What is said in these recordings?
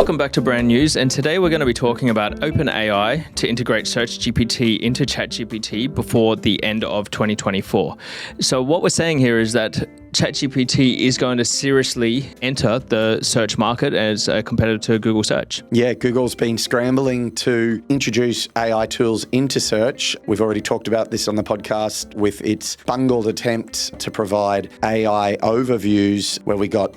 Welcome back to Brand News, and today we're going to be talking about OpenAI to integrate SearchGPT into ChatGPT before the end of 2024. So what we're saying here is that ChatGPT is going to seriously enter the search market as a competitor to Google Search. Yeah, Google's been scrambling to introduce AI tools into search. We've already talked about this on the podcast with its bungled attempt to provide AI overviews where we got,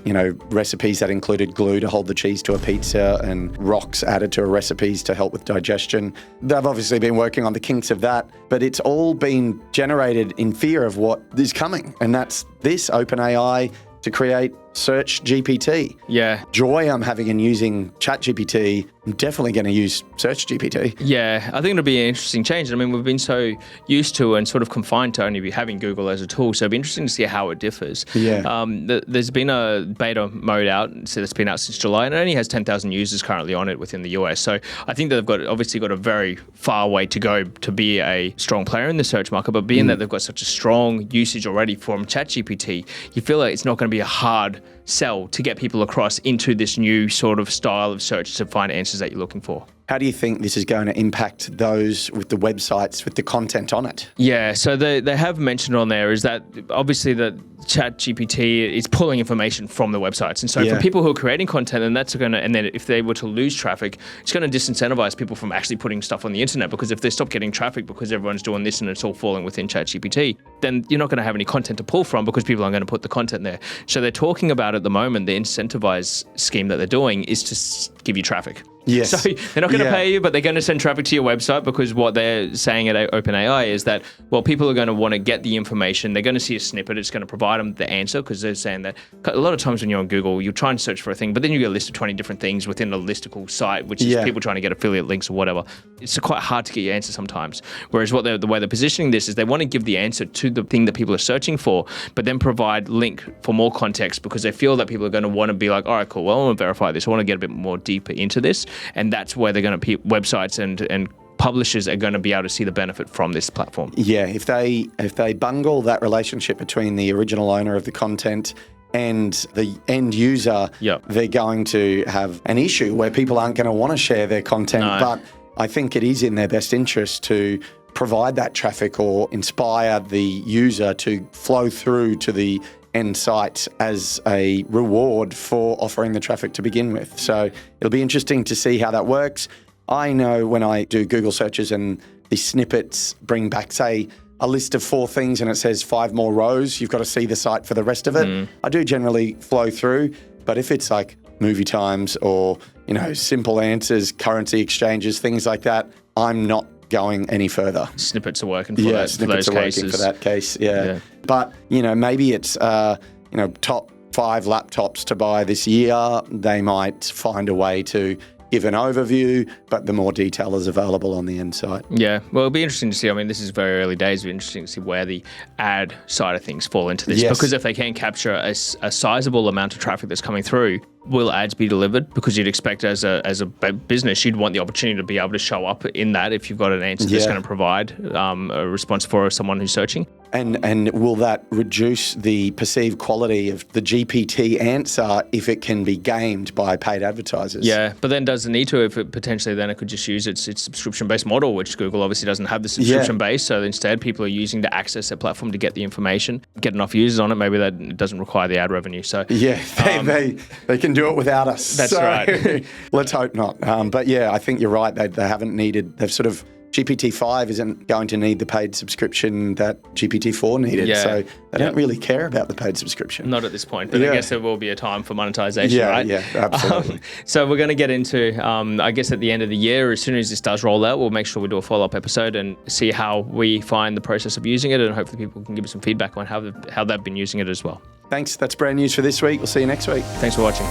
recipes that included glue to hold the cheese to a pizza and rocks added to recipes to help with digestion. They've obviously been working on the kinks of that, but it's all been generated in fear of what is coming, and that's this OpenAI to create SearchGPT. Yeah. Joy I'm having in using ChatGPT. I'm definitely going to use SearchGPT. Yeah, I think it'll be an interesting change. I mean, we've been so used to and sort of confined to only be having Google as a tool, so it'll be interesting to see how it differs. Yeah. There's been a beta mode out, so it's been out since July, and it only has 10,000 users currently on it within the US. So I think that they've obviously got a very far way to go to be a strong player in the search market, but being that they've got such a strong usage already from ChatGPT, you feel like it's not going to be a hard sell to get people across into this new sort of style of search to find answers that you're looking for. How do you think this is going to impact those with the websites, with the content on it? Yeah, so they have mentioned on there is that obviously that ChatGPT is pulling information from the websites. And so for people who are creating content, and then if they were to lose traffic, it's going to disincentivize people from actually putting stuff on the internet, because if they stop getting traffic because everyone's doing this and it's all falling within ChatGPT, then you're not going to have any content to pull from because people aren't going to put the content there. So they're talking about at the moment, the incentivize scheme that they're doing is to give you traffic. Yes. So they're not going to pay you, but they're going to send traffic to your website, because what they're saying at OpenAI is that, well, people are going to want to get the information. They're going to see a snippet. It's going to provide them the answer, because they're saying that a lot of times when you're on Google, you try and search for a thing, but then you get a list of 20 different things within a listicle site, which is people trying to get affiliate links or whatever. It's quite hard to get your answer sometimes. Whereas the way they're positioning this is they want to give the answer to the thing that people are searching for, but then provide link for more context, because they feel that people are going to want to be like, all right, cool, well, I want to verify this. I want to get a bit more deeper into this. And that's where they're going to websites and publishers are going to be able to see the benefit from this platform. Yeah, if they bungle that relationship between the original owner of the content and the end user, they're going to have an issue where people aren't going to want to share their content. No. But I think it is in their best interest to provide that traffic or inspire the user to flow through to the end site as a reward for offering the traffic to begin with. So it'll be interesting to see how that works. I know when I do Google searches and the snippets bring back, say, a list of 4 things and it says 5 more rows, you've got to see the site for the rest of it. I do generally flow through, but if it's like movie times or, simple answers, currency exchanges, things like that, I'm not going any further. Snippets are working for that. Snippets are working for that case. Yeah. But, maybe it's, top 5 laptops to buy this year. They might find a way to give an overview, but the more detail is available on the end site. Yeah, well, it'll be interesting to see. I mean, this is very early days. It'll be interesting to see where the ad side of things fall into this. Yes. Because if they can capture a sizable amount of traffic that's coming through, will ads be delivered? Because you'd expect as a business, you'd want the opportunity to be able to show up in that if you've got an answer that's going to provide a response for someone who's searching. And will that reduce the perceived quality of the GPT answer if it can be gamed by paid advertisers? Yeah, but then does it need to? If it potentially then it could just use its subscription-based model, which Google obviously doesn't have the subscription base. So instead, people are using to access their platform to get the information, get enough users on it. Maybe that doesn't require the ad revenue. So they can do it without us. That's right. Let's hope not. But I think you're right. They haven't needed. They've sort of. GPT-5 isn't going to need the paid subscription that GPT-4 needed. So they don't really care about the paid subscription. Not at this point, but I guess there will be a time for monetization, right? Yeah, absolutely. So we're going to get into, I guess at the end of the year, as soon as this does roll out, we'll make sure we do a follow-up episode and see how we find the process of using it, and hopefully people can give us some feedback on how they've been using it as well. Thanks. That's Brand News for this week. We'll see you next week. Thanks for watching.